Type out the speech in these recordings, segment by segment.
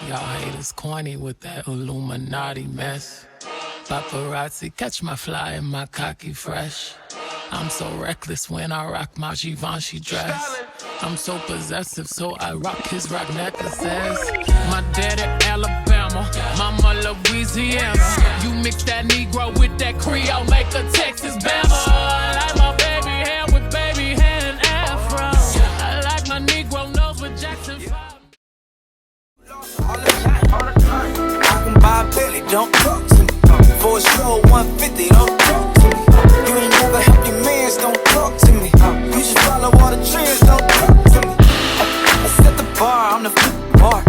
Y'all haters corny with that Illuminati mess. Paparazzi catch my fly and my cocky fresh. I'm so reckless when I rock my Givenchy dress. I'm so possessive, so I rock his rock necklaces. My daddy Alabama, mama Louisiana. You mix that Negro with that Creole, make a Texas Bama. I like my baby hair with baby hair and afro. I like my Negro nose with Jackson 5. I can buy a Bentley, don't talk to me. For a show, 150, don't talk to me. You ain't never helped your mans, don't talk to me. You should follow all the trends, don't talk to me. I set the bar, I'm the bar.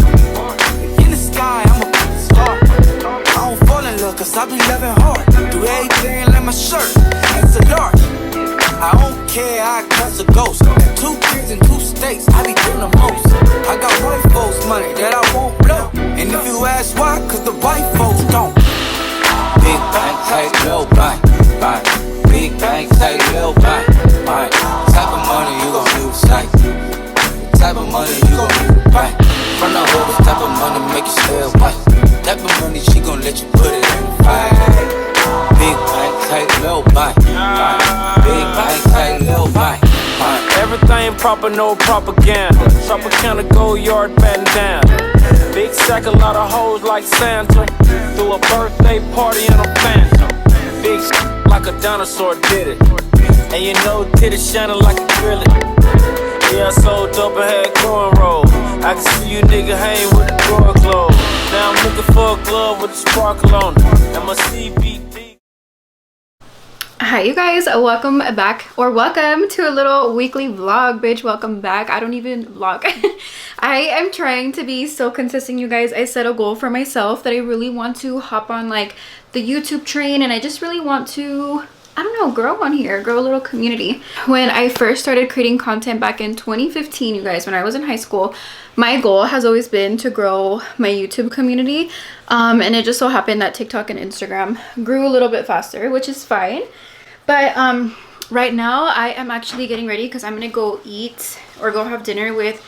In the sky, I'm a star. I don't fall in love, cause I be loving hard. Do everything like my shirt, it's a large. I don't care, I catch a ghost. Got 2 kids in 2 states, I be doing the most. I got white folks money that I won't blow. And if you ask why, cause the white folks don't. Big bank, take little bank, bank. Big bank, take little bank, bank. Type of money you gon' do the same. Type of money you gon' do the bank. From the hood, this type of money make you stay away. Type of money she gon' let you put it in the bank. Big bank, take little bank, bank. Big bank, take little bank, bank. Everything proper, no propaganda. Tropicana go yard bandana. Big sack, a lot of hoes like Santa. Threw a birthday party in a phantom. Big like a dinosaur did it. And you know, did it shining like a acrylic. Yeah, I sold dope and had cornrows. I can see you nigga hang with the door closed. Now I'm looking for a glove with a sparkle on it. And my CBD. Hi you guys, welcome back, or welcome to a little weekly vlog. Bitch, welcome back. I don't even vlog. I am trying to be so consistent, you guys. I set a goal for myself that I really want to hop on like the YouTube train, and I just really want to, I don't know, grow on here, grow a little community. When I first started creating content back in 2015, you guys, when I was in high school, my goal has always been to grow my YouTube community, and it just so happened that TikTok and Instagram grew a little bit faster, which is fine. But right now I am actually getting ready because I'm gonna go eat or go have dinner with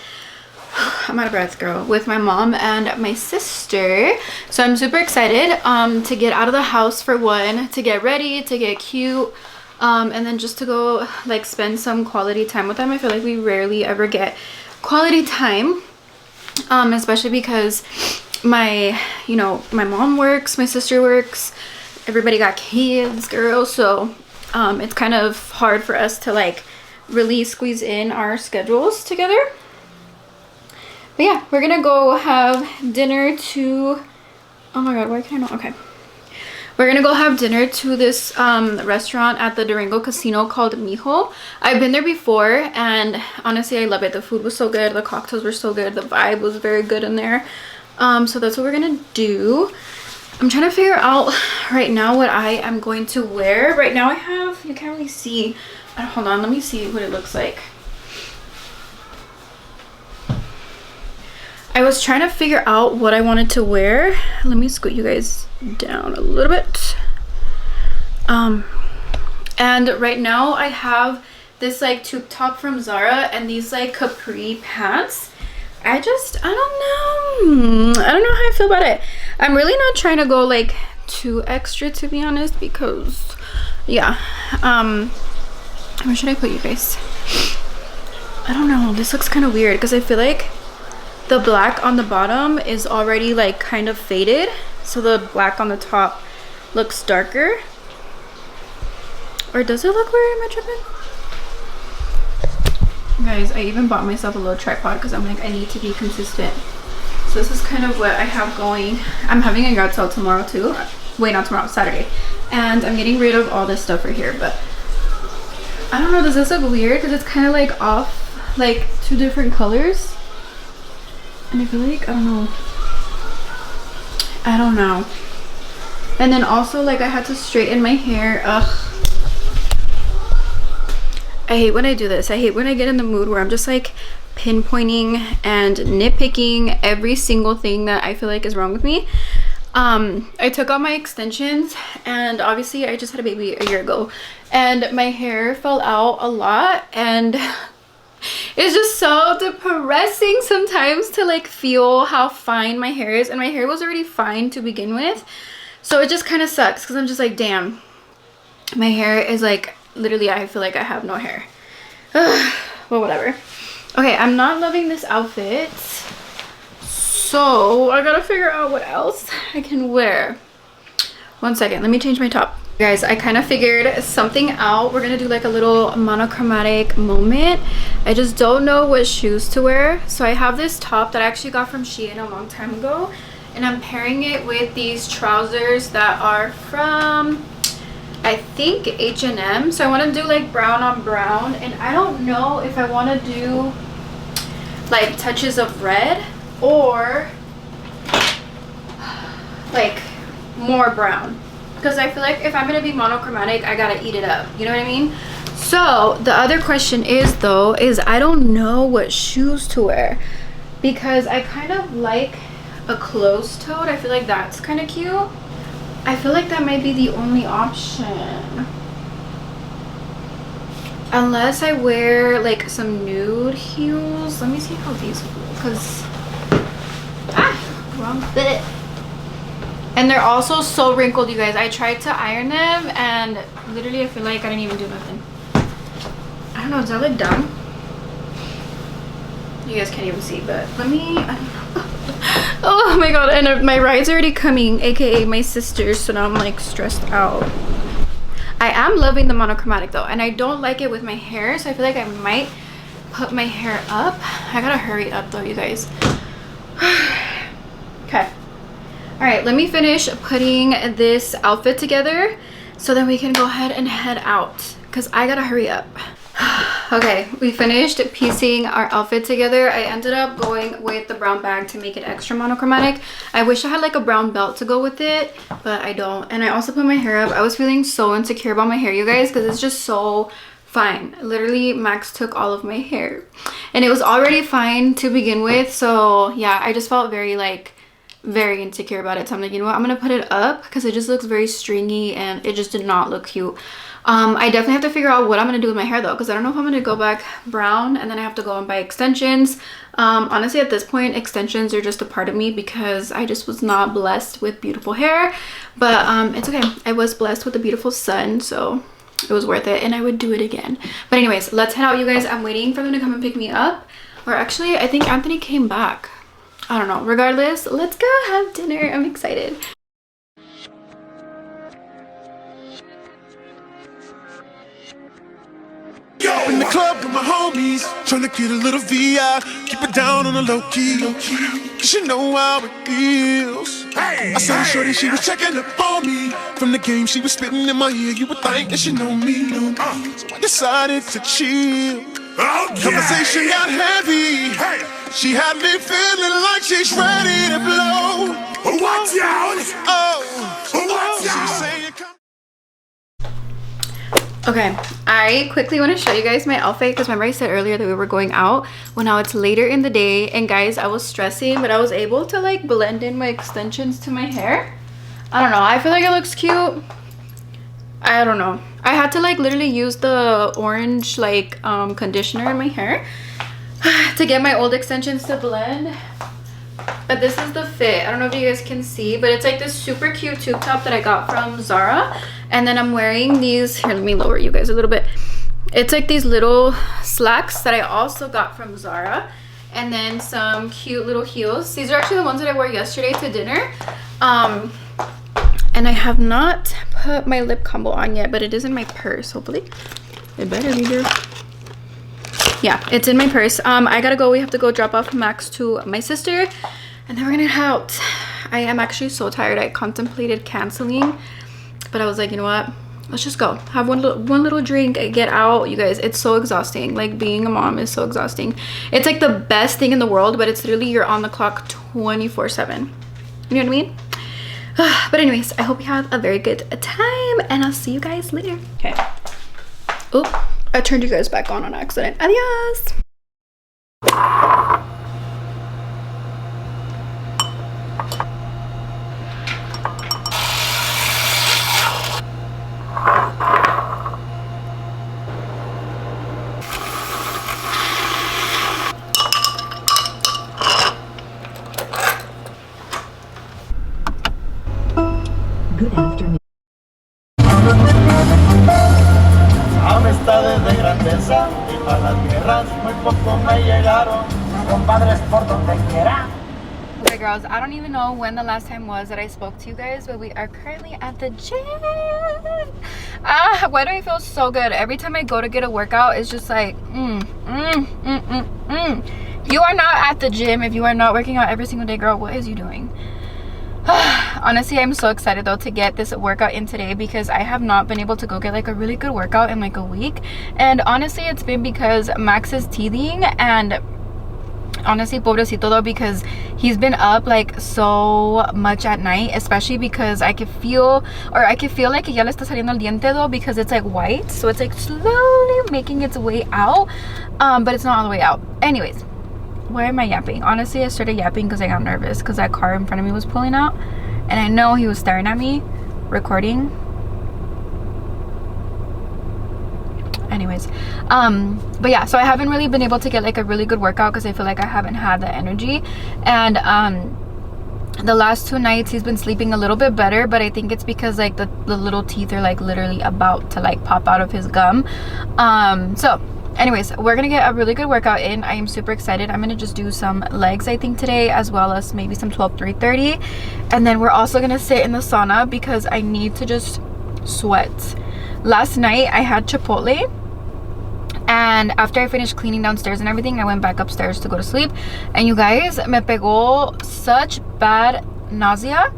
I'm out of breath, girl, with my mom and my sister. So I'm super excited to get out of the house, for one, to get ready, to get cute, and then just to go like spend some quality time with them. I feel like we rarely ever get quality time, especially because my mom works, my sister works, everybody got kids, girl, so it's kind of hard for us to like really squeeze in our schedules together. But yeah, we're gonna go have dinner to, oh my god, why can I not? Okay, we're gonna go have dinner to this restaurant at the Durango Casino called Mijo. I've been there before and honestly I love it. The food was so good, the cocktails were so good, the vibe was very good in there. So that's what we're gonna do. I'm trying to figure out right now what I am going to wear. Right now I have, you can't really see, hold on, let me see what it looks like. I was trying to figure out what I wanted to wear. Let me scoot you guys down a little bit. And right now I have this like tube top from Zara and these like capri pants. I don't know how I feel about it. I'm really not trying to go like too extra, to be honest, because yeah, where should I put you guys? I don't know, this looks kind of weird because I feel like the black on the bottom is already like kind of faded, so the black on the top looks darker. Or does it look weird? Am I tripping? Guys, I even bought myself a little tripod because I'm like, I need to be consistent. So this is kind of what I have going. I'm having a yard sale tomorrow too. Wait, not tomorrow, Saturday. And I'm getting rid of all this stuff right here, but I don't know, does this look weird? Because it's kind of like off, like 2 different colors. And I feel like, I don't know. And then also like I had to straighten my hair. Ugh. I hate when I do this. I hate when I get in the mood where I'm just like pinpointing and nitpicking every single thing that I feel like is wrong with me. I took out my extensions, and obviously I just had a baby a year ago, and my hair fell out a lot, and It's just so depressing sometimes to like feel how fine my hair is, and my hair was already fine to begin with, so it just kind of sucks because I'm just like, damn, my hair is like literally, I feel like I have no hair. Well, whatever. Okay, I'm not loving this outfit, so I gotta figure out what else I can wear. One second, let me change my top. Guys, I kind of figured something out. We're gonna do like a little monochromatic moment. I just don't know what shoes to wear. So I have this top that I actually got from Shein a long time ago, and I'm pairing it with these trousers that are from, I think, H&M. So I want to do like brown on brown, and I don't know if I want to do like touches of red or like more brown, because I feel like if I'm gonna be monochromatic, I gotta eat it up, you know what I mean? So the other question is though, is I don't know what shoes to wear, because I kind of like a closed-toed. I feel like that's kind of cute. I feel like that might be the only option, unless I wear like some nude heels. Let me see how these look, because wrong fit. And they're also so wrinkled, you guys. I tried to iron them and literally I feel like I didn't even do nothing. I don't know, does that look dumb? You guys can't even see, but let me, I don't know. Oh my god, and my ride's already coming, aka my sister's, so now I'm like stressed out. I am loving the monochromatic though, and I don't like it with my hair, so I feel like I might put my hair up. I gotta hurry up though, you guys. Okay. All right, let me finish putting this outfit together so then we can go ahead and head out, because I gotta hurry up. Okay, we finished piecing our outfit together. I ended up going with the brown bag to make it extra monochromatic. I wish I had like a brown belt to go with it, but I don't. And I also put my hair up. I was feeling so insecure about my hair, you guys, because it's just so fine. Literally, Max took all of my hair and it was already fine to begin with. So yeah, I just felt very insecure about it. So I'm like, you know what, I'm gonna put it up because it just looks very stringy and it just did not look cute. I definitely have to figure out what I'm gonna do with my hair though, because I don't know if I'm gonna go back brown and then I have to go and buy extensions. Honestly, at this point, extensions are just a part of me because I just was not blessed with beautiful hair, but it's okay. I was blessed with a beautiful son, so it was worth it and I would do it again. But anyways, let's head out, you guys. I'm waiting for them to come and pick me up, or actually I think Anthony came back. I don't know. Regardless, let's go have dinner. I'm excited. In the club with my homies, tryna get a little VI, keep it down on the low key, cause you know how it feels. I saw the shorty, she was checking up on me. From the game she was spitting in my ear, you would think that she know me. So I decided to chill. Conversation got heavy. She had me feeling like she's ready to blow. Watch out! She's saying, come. Okay, I quickly want to show you guys my outfit because remember I said earlier that we were going out. Well, now it's later in the day, and guys, I was stressing, but I was able to like blend in my extensions to my hair. I don't know, I feel like it looks cute. I don't know, I had to like literally use the orange like conditioner in my hair to get my old extensions to blend. But this is the fit. I don't know if you guys can see, but it's like this super cute tube top that I got from Zara. And then I'm wearing these, here, let me lower you guys a little bit. It's like these little slacks that I also got from Zara. And then some cute little heels. These are actually the ones that I wore yesterday to dinner. And I have not put my lip combo on yet, but it is in my purse, hopefully. It better be there. Yeah, it's in my purse. I gotta go. We have to go drop off Max to my sister, and then we're gonna head out. I am actually so tired. I contemplated canceling, but I was like, you know what, let's just go have one little drink, get out. You guys, it's so exhausting. Like, being a mom is so exhausting. It's like the best thing in the world, but it's literally you're on the clock 24/7. You know what I mean? But anyways, I hope you have a very good time, and I'll see you guys later. Okay. Oop, I turned you guys back on accident. Adios. Good afternoon. Amistades de grandeza y para las guerras muy poco me llegaron. Compadres por donde quiera. Okay, girls, I don't even know when the last time was that I spoke to you guys, but we are currently at the gym. Why do I feel so good? Every time I go to get a workout, it's just like, You are not at the gym if you are not working out every single day, girl. What is you doing? Honestly, I'm so excited though to get this workout in today because I have not been able to go get like a really good workout in like a week. And honestly, it's been because Max is teething, and honestly, pobrecito though, because he's been up like so much at night, especially because I can feel like ya le está saliendo el diente though, because it's like white, so it's like slowly making its way out, but it's not all the way out. Anyways, why am I yapping? Honestly, I started yapping because I got nervous because that car in front of me was pulling out, and I know he was staring at me recording. Anyways, but yeah, so I haven't really been able to get like a really good workout because I feel like I haven't had the energy. And the last 2 nights he's been sleeping a little bit better, but I think it's because like the little teeth are like literally about to like pop out of his gum. So anyways, we're gonna get a really good workout in. I am super excited. I'm gonna just do some legs I think today, as well as maybe some 12-3-30, and then we're also gonna sit in the sauna because I need to just sweat. Last night I had Chipotle, and after I finished cleaning downstairs and everything, I went back upstairs to go to sleep, and you guys, me pegó such bad nausea.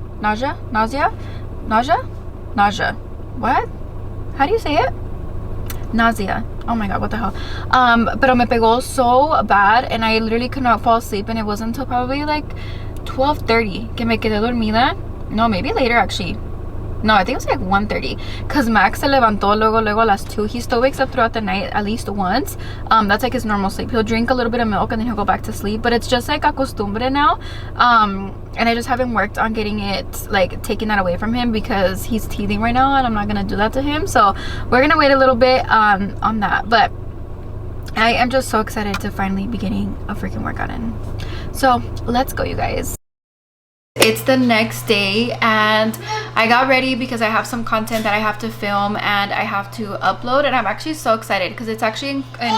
What? How do you say it? Nausea. Oh my god, what the hell? Pero me pegó so bad, and I literally could not fall asleep, and it wasn't until probably like 12:30 que me quedé dormida. No, maybe later actually. No, I think it was like 1:30 because Max se levantó luego a las 2. He still wakes up throughout the night at least once. That's like his normal sleep. He'll drink a little bit of milk and then he'll go back to sleep, but it's just like a costumbre now. And I just haven't worked on getting it, like taking that away from him because he's teething right now, and I'm not gonna do that to him. So we're gonna wait a little bit on that, but I am just so excited to finally be getting a freaking workout in. So let's go, you guys. It's the next day and I got ready because I have some content that I have to film and I have to upload, and I'm actually so excited because it's actually in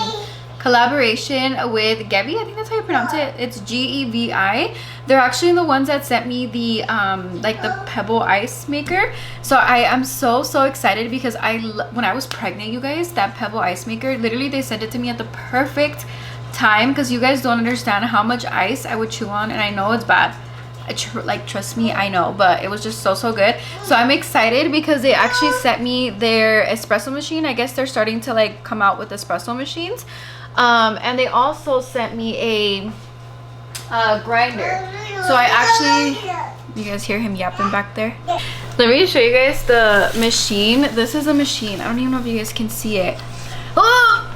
collaboration with Gevi. I think that's how you pronounce it. It's Gevi. They're actually the ones that sent me the like the pebble ice maker. So I am so excited because when I was pregnant, you guys, that pebble ice maker, literally they sent it to me at the perfect time because you guys don't understand how much ice I would chew on, and I know it's bad. Like, trust me, I know, but it was just so good. So I'm excited because they actually sent me their espresso machine. I guess they're starting to like come out with espresso machines, and they also sent me a grinder. So I actually, you guys hear him yapping back there? Let me show you guys the machine. This is a machine. I don't even know if you guys can see it. Oh,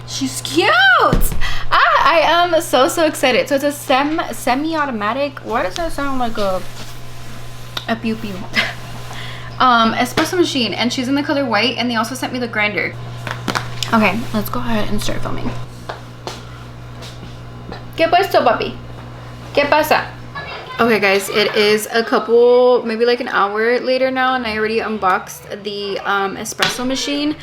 she's cute. I am so excited. So it's a semi-automatic. Why does that sound like a pew pew? Espresso machine, and she's in the color white, and they also sent me the grinder. Okay, let's go ahead and start filming. ¿Qué puesto, papi? ¿Qué pasa? Okay guys, it is a couple, maybe like an hour later now, and I already unboxed the espresso machine.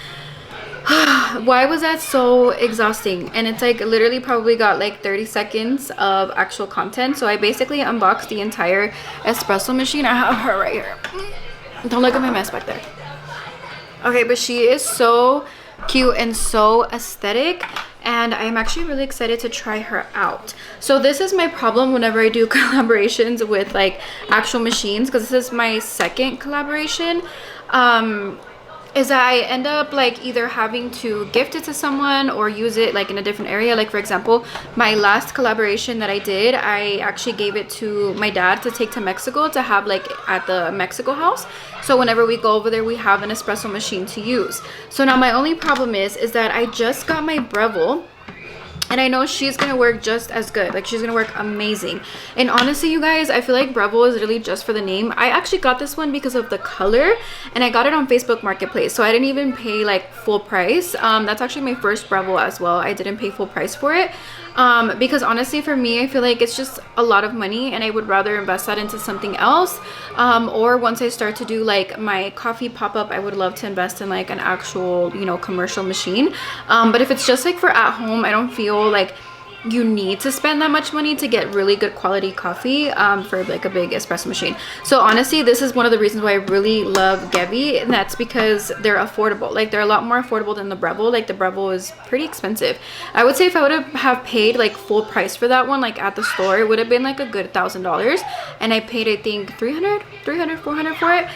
Why was that so exhausting? And it's like literally probably got like 30 seconds of actual content. So I basically unboxed the entire espresso machine. I have her right here. Don't look at my mess back there. Okay, but she is so cute and so aesthetic, and I'm actually really excited to try her out. So this is my problem whenever I do collaborations with like actual machines, because this is my second collaboration. Is that I end up like either having to gift it to someone or use it like in a different area. Like for example, my last collaboration that I did, I actually gave it to my dad to take to Mexico to have like at the Mexico house. So whenever we go over there, we have an espresso machine to use. So now my only problem is that I just got my Breville, and I know she's gonna work just as good. Like she's gonna work amazing. And honestly, you guys, I feel like Breville is really just for the name. I actually got this one because of the color, and I got it on Facebook Marketplace, so I didn't even pay like full price. That's actually my first Breville as well. I didn't pay full price for it. because honestly for me, I feel like it's just a lot of money and I would rather invest that into something else. Or once I start to do like my coffee pop-up, I would love to invest in like an actual, you know, commercial machine. But if it's just like for at home, I don't feel like you need to spend that much money to get really good quality coffee for like a big espresso machine. So honestly, this is one of the reasons why I really love Gevi, and that's because they're affordable. Like they're a lot more affordable than the Breville. Like the Breville is pretty expensive. I would say if I would have paid like full price for that one, like at the store, it would have been like a good $1,000, and I paid, I think, 300, 400 for it.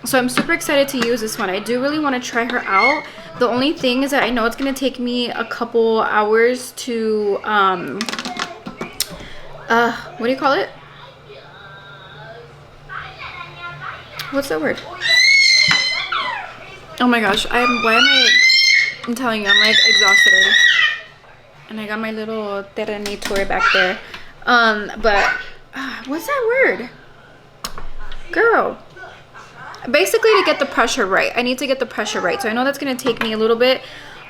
So I'm super excited to use this one. I do really want to try her out. The only thing is that I know it's going to take me a couple hours to, what do you call it? What's that word? Oh my gosh, I'm telling you, I'm like exhausted already. And I got my little Terrenator back there. What's that word? Girl. Basically to get the pressure right. I need to get the pressure right. So I know that's going to take me a little bit.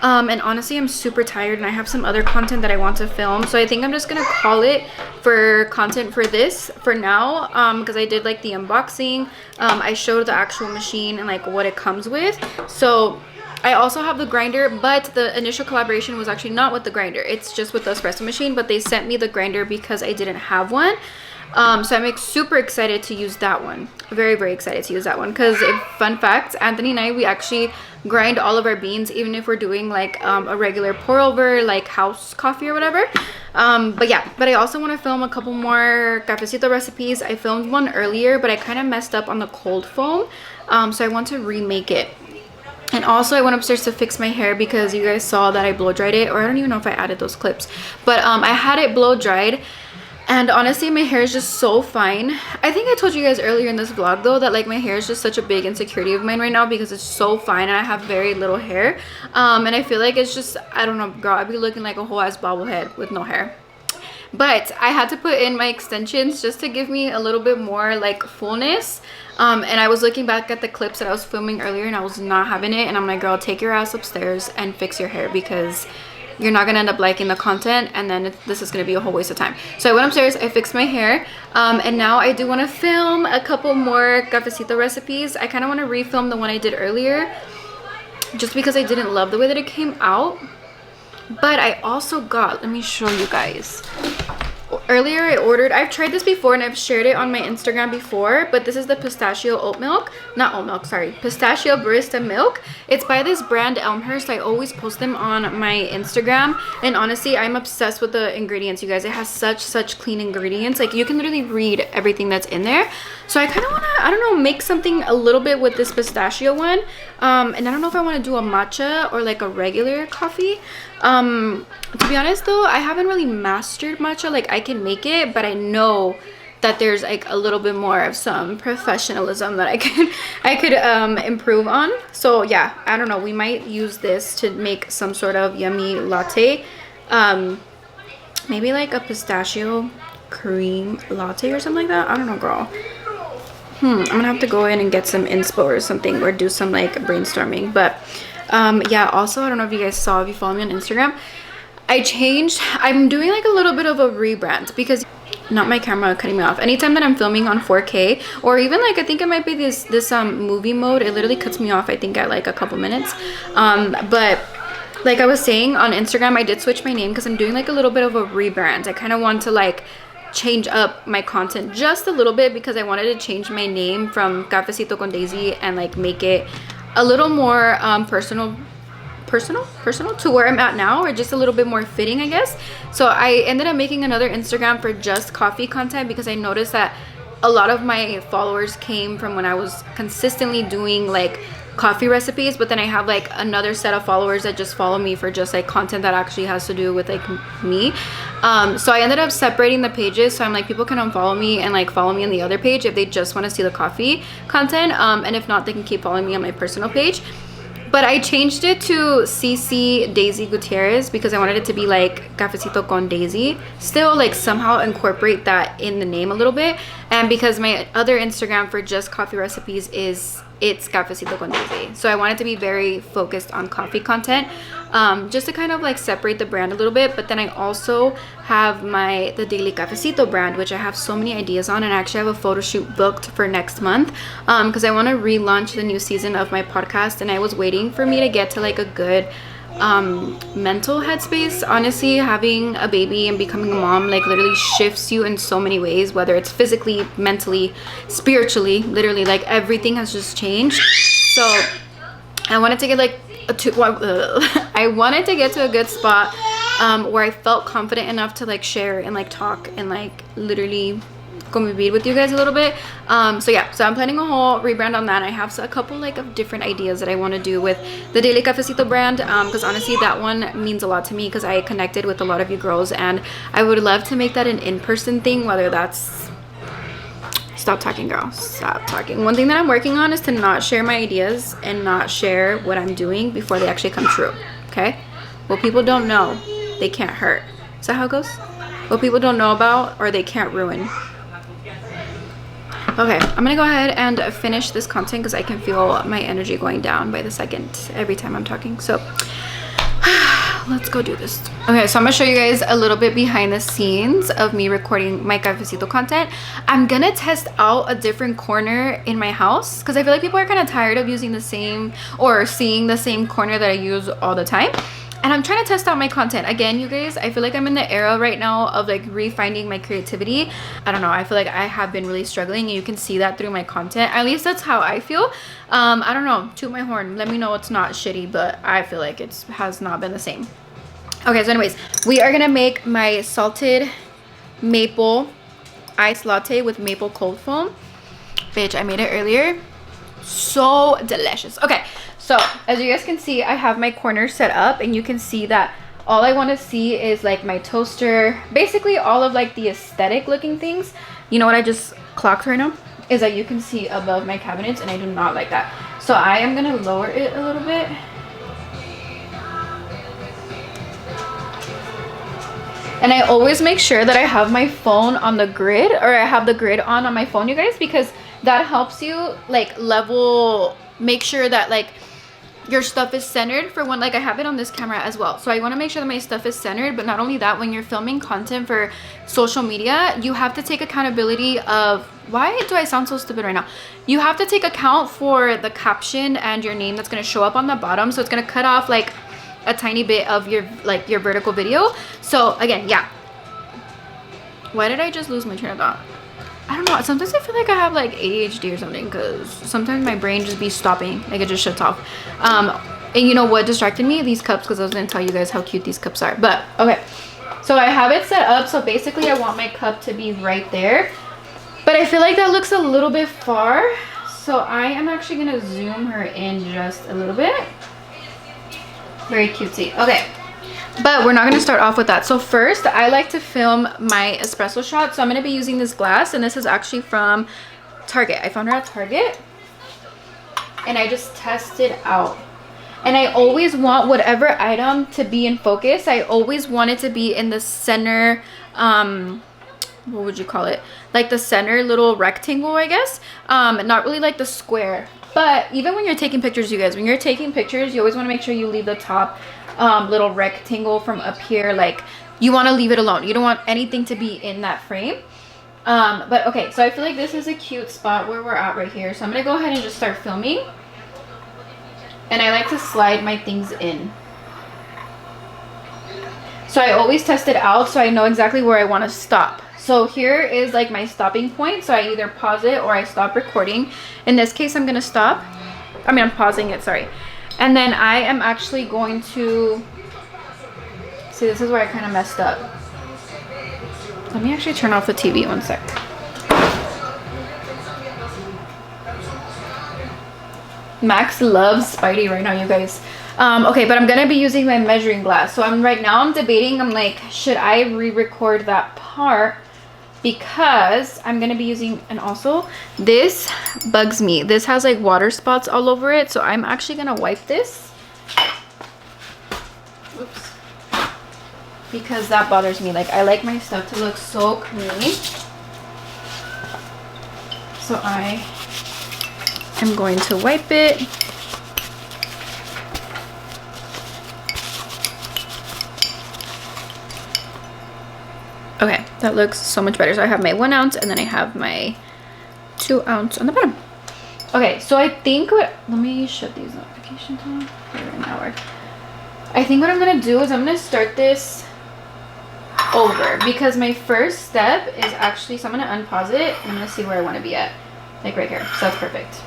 And honestly, I'm super tired and I have some other content that I want to film. So I think I'm just going to call it for content for this for now. Because I did like the unboxing. I showed the actual machine and like what it comes with. So I also have the grinder, but the initial collaboration was actually not with the grinder. It's just with the espresso machine, but they sent me the grinder because I didn't have one. So I'm like super excited to use that one. Very, very excited to use that one because fun fact, Anthony and I, we actually grind all of our beans, even if we're doing like a regular pour over, like house coffee or whatever. But I also want to film a couple more cafecito recipes. I filmed one earlier, but I kind of messed up on the cold foam. So I want to remake it. And also I went upstairs to fix my hair because you guys saw that I blow dried it, or I don't even know if I added those clips, but I had it blow dried. And honestly, my hair is just so fine. I think I told you guys earlier in this vlog though that like my hair is just such a big insecurity of mine right now because it's so fine and I have very little hair. And I feel like it's just, I don't know, girl, I'd be looking like a whole ass bobblehead with no hair. But I had to put in my extensions just to give me a little bit more like fullness. And I was looking back at the clips that I was filming earlier and I was not having it. And I'm like, girl, take your ass upstairs and fix your hair because you're not gonna end up liking the content and then this is gonna be a whole waste of time. So I went upstairs, I fixed my hair, and now I do want to film a couple more cafecito recipes. I kind of want to refilm the one I did earlier just because I didn't love the way that it came out. But I also got, let me show you guys. Earlier I ordered, I've tried this before and I've shared it on my Instagram before, but this is the pistachio oat milk, not oat milk, sorry, pistachio barista milk. It's by this brand Elmhurst. I always post them on my Instagram, and honestly I'm obsessed with the ingredients, you guys. It has such clean ingredients, like you can literally read everything that's in there. So I kind of want to, I don't know, make something a little bit with this pistachio one. And I don't know if I want to do a matcha or like a regular coffee. To be honest though, I haven't really mastered matcha. Like I can make it, but I know that there's like a little bit more of some professionalism that I could improve on. So yeah, I don't know, we might use this to make some sort of yummy latte. Maybe like a pistachio cream latte or something like that. I don't know, girl. I'm gonna have to go in and get some inspo or something, or do some like brainstorming. But yeah, also I don't know if you guys saw, if you follow me on Instagram, I'm doing like a little bit of a rebrand because not my camera cutting me off. Anytime that I'm filming on 4K, or even like I think it might be this movie mode, it literally cuts me off I think at like a couple minutes. But like I was saying on Instagram, I did switch my name because I'm doing like a little bit of a rebrand. I kind of want to like change up my content just a little bit because I wanted to change my name from Cafecito con Daisy and like make it a little more personal to where I'm at now, or just a little bit more fitting, I guess. So I ended up making another Instagram for just coffee content because I noticed that a lot of my followers came from when I was consistently doing like coffee recipes, but then I have like another set of followers that just follow me for just like content that actually has to do with like me. So I ended up separating the pages, so I'm like, people can unfollow me and like follow me on the other page if they just want to see the coffee content, and if not, they can keep following me on my personal page. But I changed it to CC Daisy Gutierrez because I wanted it to be like Cafecito con Daisy, still like somehow incorporate that in the name a little bit. And because my other Instagram for just coffee recipes is it's cafecito con dulce. So I wanted to be very focused on coffee content, just to kind of like separate the brand a little bit. But then I also have the daily cafecito brand, which I have so many ideas on, and I actually have a photo shoot booked for next month, because I want to relaunch the new season of my podcast, and I was waiting for me to get to like a good mental headspace. Honestly, having a baby and becoming a mom like literally shifts you in so many ways, whether it's physically, mentally, spiritually, literally like everything has just changed. So I wanted to get like I wanted to get to a good spot where I felt confident enough to like share and like talk and like literally convivir with you guys a little bit. So yeah, so I'm planning a whole rebrand on that. I have a couple like of different ideas that I want to do with the daily cafecito brand, because honestly that one means a lot to me because I connected with a lot of you girls, and I would love to make that an in-person thing, whether that's stop talking, girl, stop talking. One thing that I'm working on is to not share my ideas and not share what I'm doing before they actually come true. Okay, what people don't know they can't hurt. Is that how it goes? What people don't know about or they can't ruin. Okay, I'm gonna go ahead and finish this content because I can feel my energy going down by the second every time I'm talking. So let's go do this. Okay, so I'm gonna show you guys a little bit behind the scenes of me recording my cafecito content. I'm gonna test out a different corner in my house because I feel like people are kind of tired of using the same or seeing the same corner that I use all the time. And I'm trying to test out my content. Again, you guys, I feel like I'm in the era right now of like refinding my creativity. I don't know, I feel like I have been really struggling, and you can see that through my content. At least that's how I feel. I don't know, toot my horn, let me know it's not shitty, but I feel like it has not been the same. Okay, so anyways, we are gonna make my salted maple iced latte with maple cold foam. Bitch, I made it earlier. So delicious. Okay, so as you guys can see, I have my corner set up, and you can see that all I want to see is like my toaster, basically all of like the aesthetic looking things. You know what I just clocked right now is that you can see above my cabinets, and I do not like that. So I am gonna lower it a little bit. And I always make sure that I have my phone on the grid, or I have the grid on my phone, you guys, because that helps you like make sure that like your stuff is centered for when, like I have it on this camera as well. So I want to make sure that my stuff is centered. But not only that, when you're filming content for social media, you have to take accountability of, why do I sound so stupid right now? You have to take account for the caption and your name that's going to show up on the bottom. So it's going to cut off like a tiny bit of your vertical video. So again, yeah. Why did I just lose my train of thought? I don't know, sometimes I feel like I have like ADHD or something, because sometimes my brain just be stopping, like it just shuts off. And you know what distracted me? These cups, because I was going to tell you guys how cute these cups are. But okay, so I have it set up. So basically I want my cup to be right there, but I feel like that looks a little bit far. So I am actually going to zoom her in just a little bit. Very cutesy. Okay, but we're not going to start off with that. So first, I like to film my espresso shot. So I'm going to be using this glass, and this is actually from Target. I found her at Target, and I just tested out. And I always want whatever item to be in focus. I always want it to be in the center, what would you call it? Like the center little rectangle, I guess. Not really like the square. But even when you're taking pictures, you guys, when you're taking pictures, you always want to make sure you leave the top little rectangle from up here. Like, you want to leave it alone. You don't want anything to be in that frame. But okay, so I feel like this is a cute spot where we're at right here. So I'm going to go ahead and just start filming. And I like to slide my things in. So I always test it out so I know exactly where I want to stop. So here is like my stopping point. So I either pause it or I stop recording. In this case, I'm going to stop. I'm pausing it, sorry. And then I am actually going to, see, this is where I kind of messed up. Let me actually turn off the TV one sec. Max loves Spidey right now, you guys. Okay, but I'm gonna be using my measuring glass. So right now I'm debating, I'm like, should I re-record that part? Because I'm gonna be using, and also this bugs me. This has like water spots all over it. So I'm actually gonna wipe this. Oops. Because that bothers me. Like, I like my stuff to look so clean. So I I'm going to wipe it. Okay, that looks so much better. So I have my 1 ounce and then I have my 2 ounce on the bottom. Okay, so I think let me shut these notifications on for an hour. I think what I'm gonna do is I'm gonna start this over because my first step is actually, so I'm gonna unpause it and I'm gonna see where I want to be at, like right here. So that's perfect.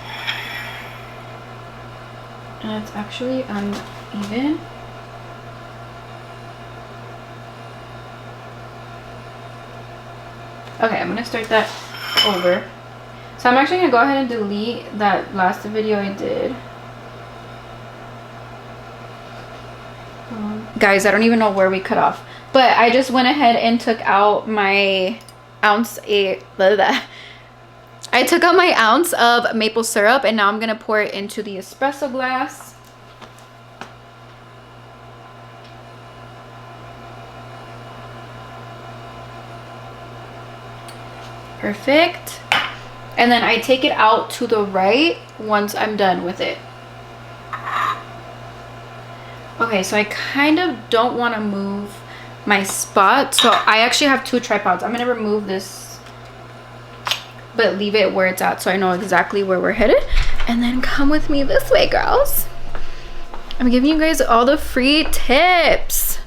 And it's actually uneven. Okay, I'm gonna start that over. So I'm actually gonna go ahead and delete that last video I did. Guys, I don't even know where we cut off, but I just went ahead and took out my ounce I took out my ounce of maple syrup and now I'm gonna pour it into the espresso glass. Perfect. And then I take it out to the right once I'm done with it. Okay, so I kind of don't want to move my spot. So I actually have 2 tripods. I'm going to remove this, but leave it where it's at so I know exactly where we're headed. And then come with me this way, girls. I'm giving you guys all the free tips.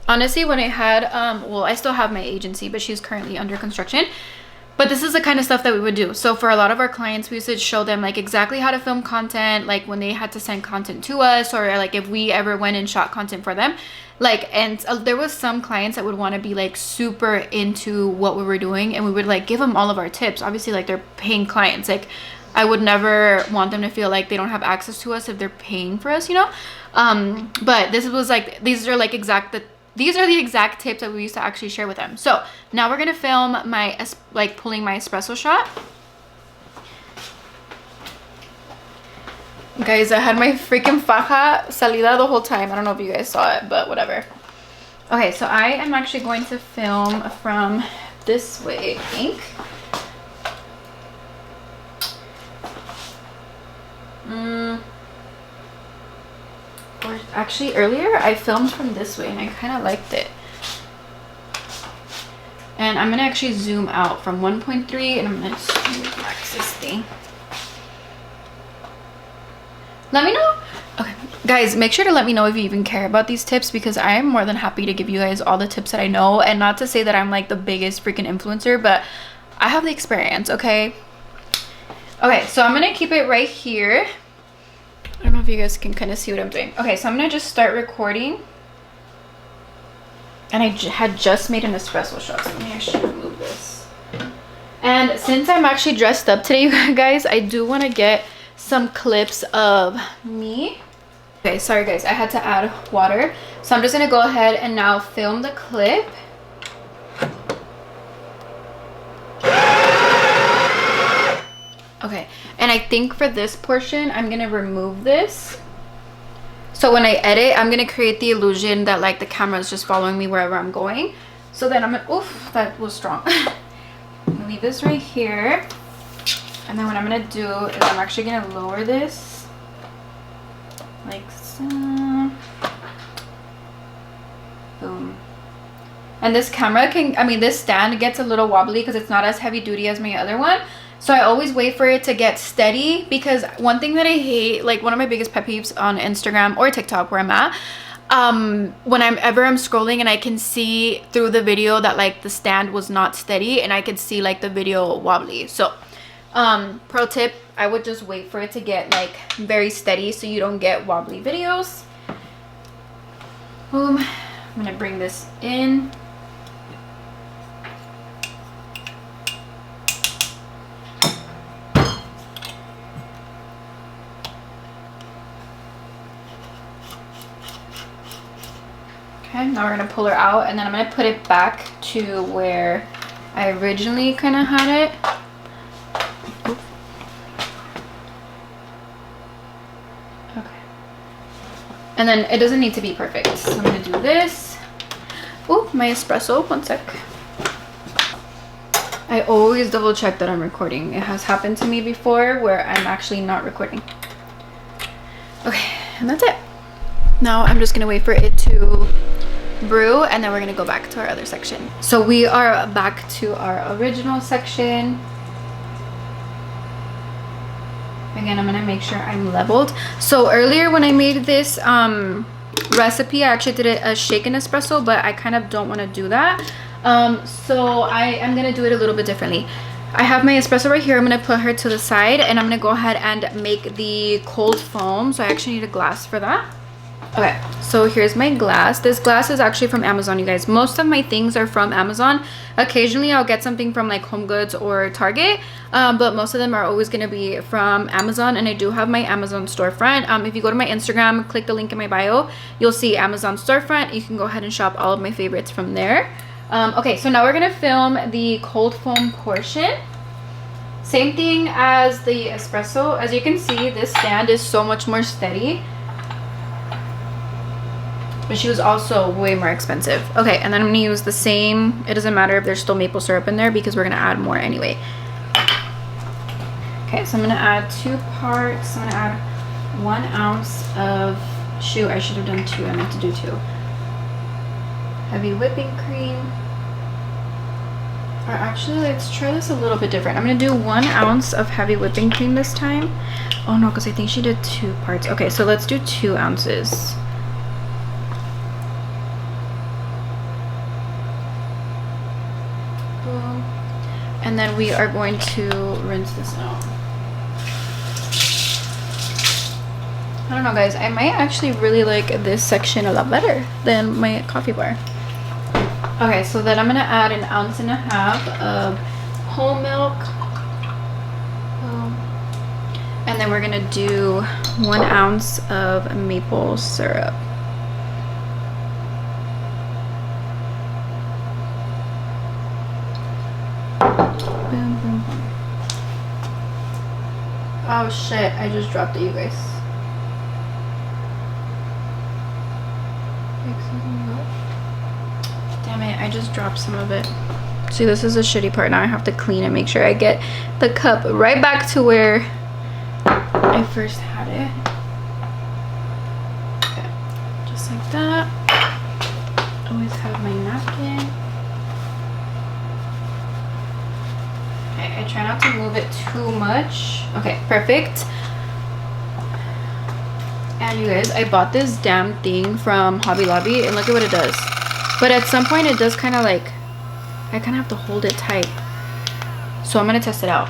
Honestly, when I had, well, I still have my agency, but she's currently under construction. But this is the kind of stuff that we would do. So for a lot of our clients, we used to show them like exactly how to film content, like when they had to send content to us, or like if we ever went and shot content for them. Like, and there was some clients that would want to be like super into what we were doing, and we would like give them all of our tips. Obviously, like they're paying clients. Like I would never want them to feel like they don't have access to us if they're paying for us, you know? But this was like, these are the exact tips that we used to actually share with them. So now we're gonna film my pulling my espresso shot. Guys, I had my freaking faja salida the whole time. I don't know if you guys saw it, but whatever. Okay, so I am actually going to film from this way, I think. Or actually earlier I filmed from this way and I kind of liked it. And I'm gonna actually zoom out from 1.3 and I'm gonna max this thing. Let me know. Okay, guys, make sure to let me know if you even care about these tips, because I am more than happy to give you guys all the tips that I know. And not to say that I'm like the biggest freaking influencer, but I have the experience, okay? Okay, so I'm gonna keep it right here. I don't know if you guys can kind of see what I'm doing. Okay, so I'm gonna just start recording. And I had just made an espresso shot, so let me actually remove this. And since I'm actually dressed up today, you guys, I do want to get some clips of me. Okay, sorry guys, I had to add water. So I'm just gonna go ahead and now film the clip. Okay, and I think for this portion, I'm gonna remove this. So when I edit, I'm gonna create the illusion that like the camera is just following me wherever I'm going. So then I'm gonna, oof, that was strong. I'm gonna leave this right here. And then what I'm gonna do is I'm actually gonna lower this like so. Boom. And this camera can, I mean, this stand gets a little wobbly because it's not as heavy duty as my other one. So I always wait for it to get steady, because one thing that I hate, like one of my biggest pet peeves on Instagram or TikTok where I'm at, when I'm scrolling and I can see through the video that like the stand was not steady and I could see like the video wobbly. So pro tip, I would just wait for it to get like very steady so you don't get wobbly videos. Boom. I'm gonna bring this in. Okay, now we're gonna pull her out, and then I'm gonna put it back to where I originally kind of had it. Oop. Okay. And then it doesn't need to be perfect, so I'm gonna do this. Oh, my espresso, one sec. I always double check that I'm recording. It has happened to me before where I'm actually not recording. Okay, and that's it. Now I'm just gonna wait for it to brew, and then we're gonna go back to our other section. So we are back to our original section. Again, I'm gonna make sure I'm leveled. So earlier when I made this recipe, I actually did it a shaken espresso, but I kind of don't want to do that. So I am gonna do it a little bit differently. I have my espresso right here. I'm gonna put her to the side, and I'm gonna go ahead and make the cold foam. So I actually need a glass for that. Okay, so here's my glass. This glass is actually from Amazon, you guys. Most of my things are from Amazon. Occasionally I'll get something from like Home Goods or Target, but most of them are always going to be from Amazon. And I do have my Amazon storefront. If you go to my Instagram, click the link in my bio, you'll see Amazon storefront. You can go ahead and shop all of my favorites from there. Okay, so now we're going to film the cold foam portion. Same thing as the espresso. As you can see, this stand is so much more steady, but she was also way more expensive. Okay, and then I'm gonna use the same. It doesn't matter if there's still maple syrup in there because we're gonna add more anyway. Okay, so I'm gonna add 2 parts. I'm gonna add 1 ounce of, shoot, I should have done 2. I meant to do 2. Heavy whipping cream. Or actually, let's try this a little bit different. I'm gonna do 1 ounce of heavy whipping cream this time. Oh no, because I think she did 2 parts. Okay, so let's do 2 ounces. And then we are going to rinse this out. I don't know, guys. I might actually really like this section a lot better than my coffee bar. Okay, so then I'm going to add 1.5 ounces of whole milk. And then we're going to do 1 ounce of maple syrup. Boom, boom, boom. Oh shit, I just dropped it, you guys. Damn it, I just dropped some of it. See, this is a shitty part. Now I have to clean it, make sure I get the cup right back to where I first had it. Okay, just like that. Always have my napkin. I try not to move it too much. Okay, perfect. And you guys, I bought this damn thing from Hobby Lobby, and look at what it does. But at some point it does kind of like, I kind of have to hold it tight. So I'm gonna test it out.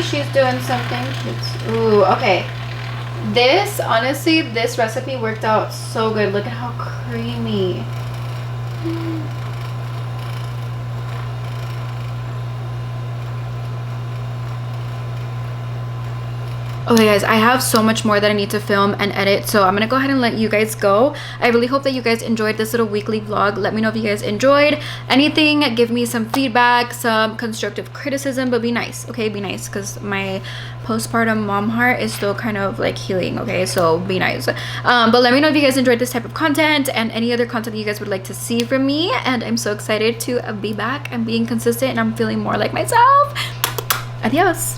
She's doing something. Ooh, okay. This, honestly, this recipe worked out so good. Look at how creamy. Okay guys, I have so much more that I need to film and edit, so I'm gonna go ahead and let you guys go. I really hope that you guys enjoyed this little weekly vlog. Let me know if you guys enjoyed anything. Give me some feedback, some constructive criticism, but be nice, okay? Be nice, because my postpartum mom heart is still kind of like healing, okay? So be nice. But let me know if you guys enjoyed this type of content and any other content that you guys would like to see from me. And I'm so excited to be back and being consistent, and I'm feeling more like myself. Adios.